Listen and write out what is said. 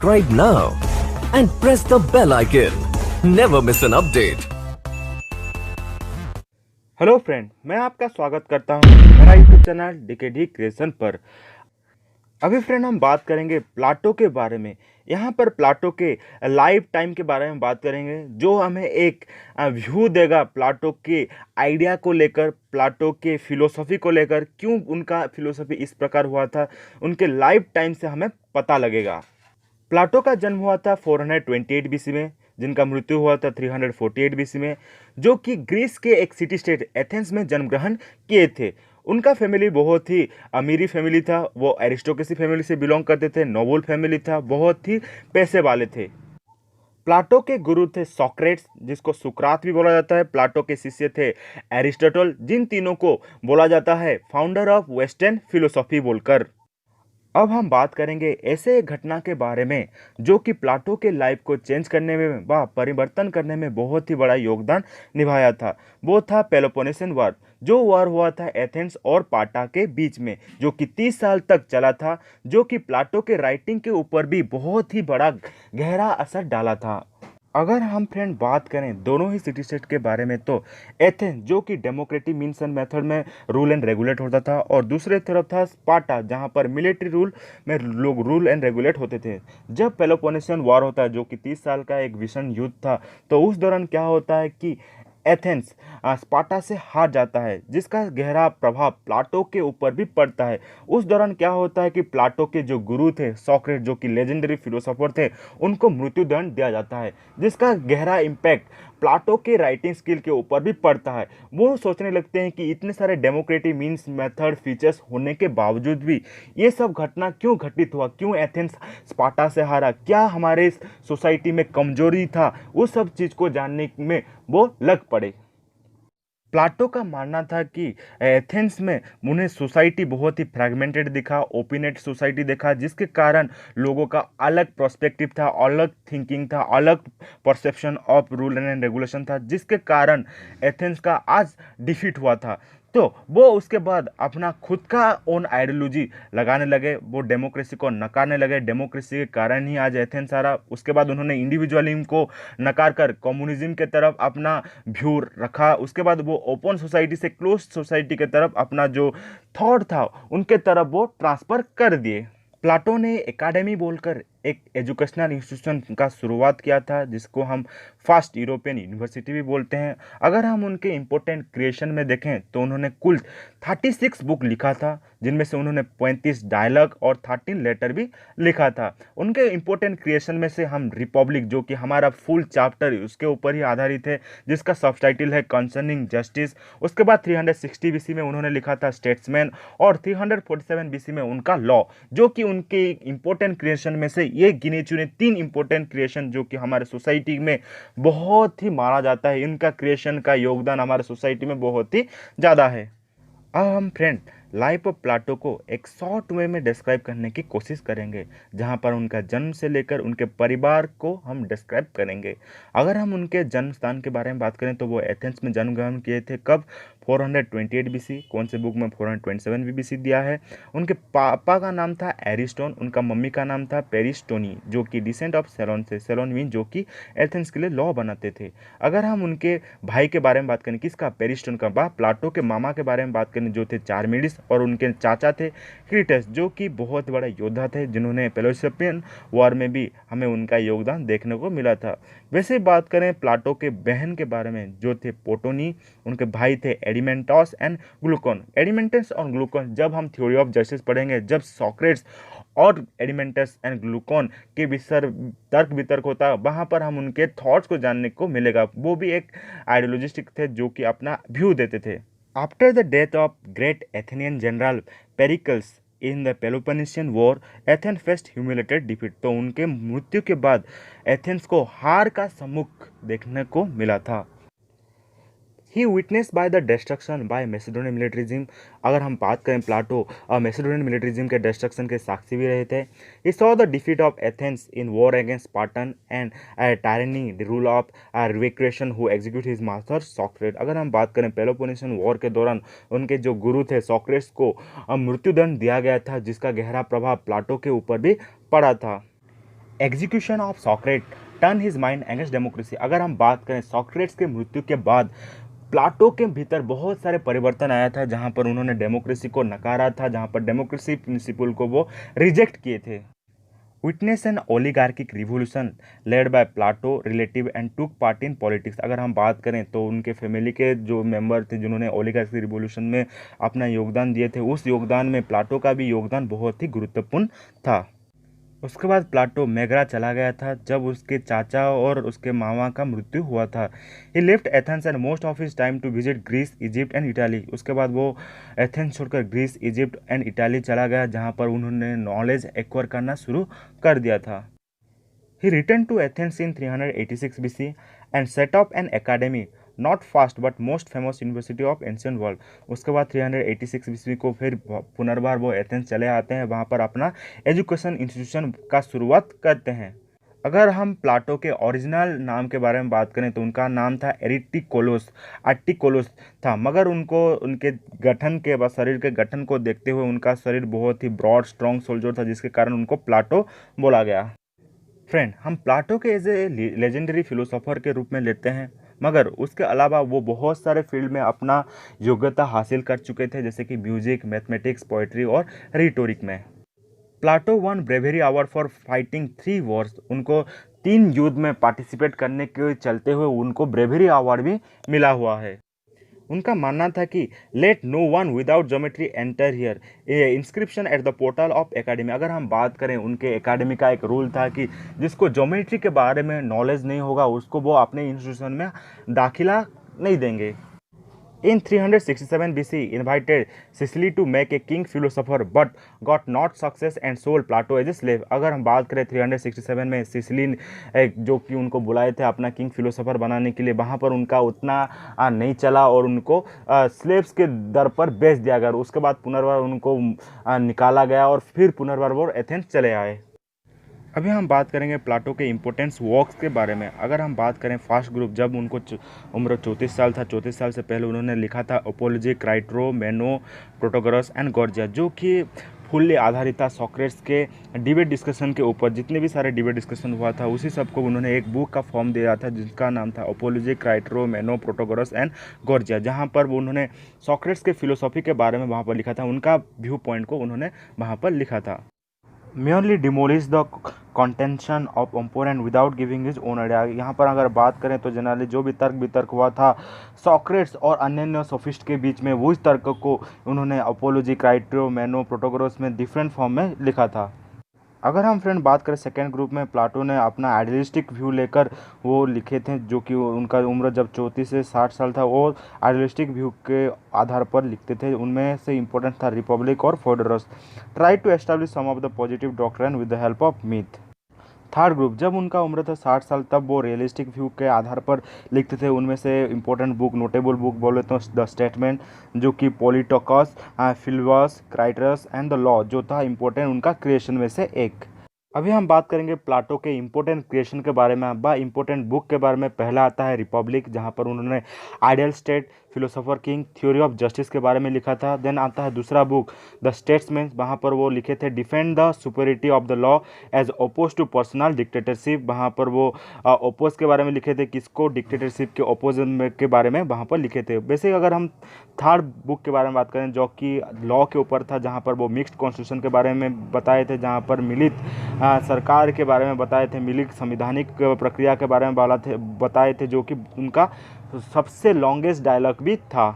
subscribe now and press the bell icon. Never miss an update. Hello friend, मैं आपका स्वागत करता हूं मेरा यूट्यूब चैनल डीकेडी क्रिएशन पर। अभी फ्रेंड हम बात करेंगे प्लाटो के बारे में। यहाँ पर प्लाटो के लाइफ टाइम के बारे में बात करेंगे, जो हमें एक व्यू देगा प्लाटो के आइडिया को लेकर, प्लाटो के फिलोसफी को लेकर, क्यों उनका फिलोसफी इस प्रकार हुआ था, उनके लाइफ टाइम से हमें पता लगेगा। प्लाटो का जन्म हुआ था 428 बीसी में, जिनका मृत्यु हुआ था 348 बीसी में, जो कि ग्रीस के एक सिटी स्टेट एथेंस में जन्म ग्रहण किए थे। उनका फैमिली बहुत ही अमीरी फैमिली था, वो एरिस्टोक्रेसी फैमिली से बिलोंग करते थे, नोबल फैमिली था, बहुत ही पैसे वाले थे। प्लाटो के गुरु थे सोक्रेट्स, जिसको सुकरात भी बोला जाता है। प्लाटो के शिष्य थे एरिस्टोटल, जिन तीनों को बोला जाता है फाउंडर ऑफ वेस्टर्न फिलोसॉफी बोलकर। अब हम बात करेंगे ऐसे एक घटना के बारे में जो कि प्लाटो के लाइफ को चेंज करने में व परिवर्तन करने में बहुत ही बड़ा योगदान निभाया था। वो था पेलोपोनेशियन वार, जो वार हुआ था एथेंस और स्पार्टा के बीच में, जो कि 30 साल तक चला था, जो कि प्लाटो के राइटिंग के ऊपर भी बहुत ही बड़ा गहरा असर डाला था। अगर हम फ्रेंड बात करें दोनों ही सिटी स्टेट के बारे में, तो एथेंस जो कि डेमोक्रेटिक मीन्स एंड मेथड में रूल एंड रेगुलेट होता था, और दूसरे तरफ था स्पार्टा, जहां पर मिलिट्री रूल में लोग रूल एंड रेगुलेट होते थे। जब पेलोपोनेशियन वॉर होता है, जो कि 30 साल का एक भीषण युद्ध था, तो उस दौरान क्या होता है कि एथेंस स्पार्टा से हार जाता है, जिसका गहरा प्रभाव प्लाटो के ऊपर भी पड़ता है। उस दौरान क्या होता है कि प्लाटो के जो गुरु थे सोक्रेट, जो कि लेजेंडरी फिलोसोफर थे, उनको मृत्युदंड दिया जाता है, जिसका गहरा इम्पैक्ट प्लाटो के राइटिंग स्किल के ऊपर भी पड़ता है। वो सोचने लगते हैं कि इतने सारे डेमोक्रेटिक मीन्स मेथड फीचर्स होने के बावजूद भी ये सब घटना क्यों घटित हुआ, क्यों एथेंस स्पार्टा से हारा, क्या हमारे सोसाइटी में कमजोरी था, उस सब चीज़ को जानने में वो लग पड़े। प्लाटो का मानना था कि एथेंस में उन्हें सोसाइटी बहुत ही फ्रैगमेंटेड दिखा, ओपिनेट सोसाइटी देखा, जिसके कारण लोगों का अलग पर्सपेक्टिव था, अलग थिंकिंग था, अलग perception of rule and regulation था, जिसके कारण एथेंस का आज डिफीट हुआ था। तो वो उसके बाद अपना खुद का ओन आइडियोलॉजी लगाने लगे, वो डेमोक्रेसी को नकारने लगे। डेमोक्रेसी के कारण ही आज एथेंस आ रहा। उसके बाद उन्होंने इंडिविजुअलिज्म को नकार कर कम्युनिज्म के तरफ अपना व्यू रखा। उसके बाद वो ओपन सोसाइटी से क्लोज सोसाइटी के तरफ अपना जो थॉट था उनके तरफ वो ट्रांसफ़र कर दिए। प्लाटो ने एकेडमी बोलकर एक एजुकेशनल इंस्टीट्यूशन का शुरुआत किया था, जिसको हम फर्स्ट यूरोपियन यूनिवर्सिटी भी बोलते हैं। अगर हम उनके इम्पोर्टेंट क्रिएशन में देखें तो उन्होंने कुल 36 बुक लिखा था, जिनमें से उन्होंने 35 डायलॉग और 13 लेटर भी लिखा था। उनके इम्पोर्टेंट क्रिएशन में से हम रिपब्लिक, जो कि हमारा फुल चैप्टर उसके ऊपर ही आधारित है, जिसका सबटाइटल है कंसर्निंग जस्टिस। उसके बाद 360 बीसी में उन्होंने लिखा था स्टेट्समैन, और 347 बीसी में उनका लॉ, जो कि उनके इम्पोर्टेंट क्रिएशन में से ये गिने चुने 3 इंपॉर्टेंट क्रिएशन जो कि हमारे सोसाइटी में बहुत ही माना जाता है। इनका क्रिएशन का योगदान हमारे सोसाइटी में बहुत ही ज़्यादा है। अब हम फ्रेंड लाइफ ऑफ प्लाटो को एक शॉर्ट वे में डिस्क्राइब करने की कोशिश करेंगे, जहां पर उनका जन्म से लेकर उनके परिवार को हम डिस्क्राइब करेंगे। अगर हम उनके जन्म स्थान के बारे में बात करें तो वो एथेंस में जन्म ग्रहण किए थे। कब? 428 बीसी। कौन से बुक में? 427 बीसी दिया है। उनके पापा का नाम था एरिस्टोन, उनका मम्मी का नाम था पेरिस्टोनी, जो कि डिसेंट ऑफ सेलोन से, सेलोन मीन जो कि एथेंस के लिए लॉ बनाते थे। अगर हम उनके भाई के बारे में बात करें, किसका? पेरिस्टोन का। प्लाटो के मामा के बारे में बात करें, जो थे चार्मिडिस, और उनके चाचा थे क्रीटस, जो कि बहुत बड़ा योद्धा थे, जिन्होंने पेलोपोनेशियन वॉर में भी हमें उनका योगदान देखने को मिला था। वैसे बात करें प्लाटो के बहन के बारे में, जो थे पोटोनी, उनके भाई थे एडिमेंटस एंड ग्लूकॉन। एडिमेंटस और ग्लूकॉन जब हम थ्योरी ऑफ जस्टिस पढ़ेंगे, जब सोक्रेट्स और एडिमेंटस एंड ग्लूकॉन के विसर तर्क वितर्क होता है, वहाँ पर हम उनके थॉट्स को जानने को मिलेगा। वो भी एक आइडियोलॉजिस्टिक थे, जो कि अपना व्यू देते थे। After the death of great Athenian general Pericles in the Peloponnesian War, Athens faced humiliated defeat। तो उनके मृत्यु के बाद एथेंस को हार का सम्मुख देखने को मिला था। He witness by the destruction by Macedonian militarism. अगर हम बात करें प्लाटो और मैसेडोनियन मिलिट्रिज्म के डिस्ट्रक्शन के साक्षी भी रहे थे। He saw the defeat of Athens in war against Spartan and tyranny the rule of रिवेक्रेशन who execute his master Socrates. अगर हम बात करें पेलोपोनेशियन वॉर के दौरान उनके जो गुरु थे सोक्रेट्स को मृत्युदंड दिया गया था, जिसका गहरा प्रभाव प्लाटो के ऊपर भी पड़ा था। Execution of सॉक्रेट turn his mind against democracy. अगर हम बात करें सॉक्रेट्स के मृत्यु के बाद प्लाटो के भीतर बहुत सारे परिवर्तन आया था, जहां पर उन्होंने डेमोक्रेसी को नकारा था, जहां पर डेमोक्रेसी प्रिंसिपल को वो रिजेक्ट किए थे। Witness an oligarchic revolution led by Plato relative and took part in politics. अगर हम बात करें तो उनके फैमिली के जो मेंबर थे जिन्होंने ओलिगार्किक रिवोल्यूशन में अपना योगदान दिए थे, उस योगदान में प्लाटो का भी योगदान बहुत ही गुरुत्वपूर्ण था। उसके बाद प्लाटो मेगरा चला गया था जब उसके चाचा और उसके मामा का मृत्यु हुआ था। He left Athens and most of his time to visit Greece, Egypt and Italy. उसके बाद वो एथेंस छोड़कर ग्रीस, इजिप्ट एंड इटाली चला गया, जहाँ पर उन्होंने नॉलेज एक्वायर करना शुरू कर दिया था। He returned to Athens in 386 BC and set up an academy, not first but most famous university of ancient world। उसके बाद 386 BC को फिर पुनर्बार वो एथेंस चले आते हैं, वहाँ पर अपना एजुकेशन इंस्टीट्यूशन का शुरुआत करते हैं। अगर हम प्लाटो के ओरिजिनल नाम के बारे में बात करें तो उनका नाम था आर्टिकोलोस था, मगर उनको उनके गठन के बाद शरीर के गठन को देखते हुए उनका शरीर बहुत ही ब्रॉड स्ट्रॉन्ग सोल्जर था, जिसके कारण उनको प्लाटो बोला गया। फ्रेंड, हम प्लाटो के एज ए लेजेंडरी फिलोसोफर के रूप में लेते हैं, मगर उसके अलावा वो बहुत सारे फील्ड में अपना योग्यता हासिल कर चुके थे, जैसे कि म्यूजिक, मैथमेटिक्स, पोइट्री और रिटोरिक में। Plato one bravery award for fighting 3 Wars. उनको 3 युद्ध में पार्टिसिपेट करने के चलते हुए उनको ब्रेवरी अवार्ड भी मिला हुआ है। उनका मानना था कि let no one without geometry enter here, inscription at the portal of academy. अगर हम बात करें उनके एकेडमी का एक रूल था कि जिसको ज्योमेट्री के बारे में नॉलेज नहीं होगा उसको वो अपने इंस्टीट्यूशन में दाखिला नहीं देंगे। In 367 BC, invited Sicily to make a king philosopher, but got not success and sold Plato as a slave। अगर हम बात करें 367 में सिसिली जो कि उनको बुलाए थे अपना किंग फिलोसोफर बनाने के लिए, वहाँ पर उनका उतना नहीं चला और उनको स्लेव्स के दर पर बेच दिया गया। उसके बाद पुनर्बार उनको निकाला गया और फिर पुनर्बार वो एथेंस चले आए। अभी हम बात करेंगे प्लाटो के इम्पोर्टेंस वर्क्स के बारे में। अगर हम बात करें फर्स्ट ग्रुप, जब उनको उम्र 34 साल था, 34 साल से पहले उन्होंने लिखा था अपोलॉजी, क्राइटरो, मेनो, प्रोटोगोरस एंड गॉर्जिया, जो कि फुल्ली आधारित था सॉक्रेट्स के डिबेट डिस्कशन के ऊपर। जितने भी सारे डिबेट डिस्कशन हुआ था उसी सबको उन्होंने एक बुक का फॉर्म दिया था, जिसका नाम था अपोलॉजी, क्राइटरो, मेनो, प्रोटोगोरस एंड गॉर्जिया, जहाँ पर वो उन्होंने सॉक्रेट्स के फिलोसॉफी के बारे में वहाँ पर लिखा था, उनका व्यू पॉइंट को उन्होंने वहाँ पर लिखा था। merely demolish the contention of opponent without giving his own idea। यहाँ पर अगर बात करें तो जनरली जो भी तर्क वितर्क हुआ था सॉक्रेट्स और अन्य सोफिस्ट के बीच में, वो इस तर्क को उन्होंने अपोलॉजी, क्राइटरो, मेनो, प्रोटोगोरस में डिफरेंट फॉर्म में लिखा था। अगर हम फ्रेंड बात करें सेकेंड ग्रुप में, प्लाटो ने अपना आइडियलिस्टिक व्यू लेकर वो लिखे थे, जो कि उनका उम्र जब 34 से 60 साल था, वो आइडियलिस्टिक व्यू के आधार पर लिखते थे। उनमें से इंपॉर्टेंट था रिपब्लिक और Phaedrus. Try to establish some of the positive doctrine with the help of myth. Third group, जब उनका उम्र था 60 साल, तब वो रियलिस्टिक व्यू के आधार पर लिखते थे। उनमें से इंपॉर्टेंट बुक, नोटेबल बुक बोले तो द स्टेटमेंट, जो कि पॉलिटोकस, फिलबस, क्राइटरस एंड द लॉ, जो था इंपॉर्टेंट उनका क्रिएशन में से एक। अभी हम बात करेंगे प्लाटो के इंपॉर्टेंट क्रिएशन के बारे में, बा इंपॉर्टेंट बुक के बारे में। पहला आता है रिपब्लिक, जहाँ पर उन्होंने ideal state, philosopher king, theory of justice के बारे में लिखा था। देन आता है दूसरा बुक द स्टेट्समैन, वहाँ पर वो लिखे थे defend the superiority of the law as opposed to personal dictatorship. वहाँ पर वो अपोज के बारे में लिखे थे, किसको, डिक्टेटरशिप के अपोजिशन के बारे में वहाँ पर लिखे थे। वैसे अगर हम थर्ड बुक के बारे में बात करें, जो कि लॉ के ऊपर था, जहाँ पर वो मिक्स्ड कॉन्स्टिट्यूशन के बारे में बताए थे, जहाँ पर मिलित सरकार के बारे में बताए थे, मिलित संवैधानिक प्रक्रिया के बारे में बताए थे, जो कि उनका सबसे लॉन्गेस्ट डायलॉग भी था।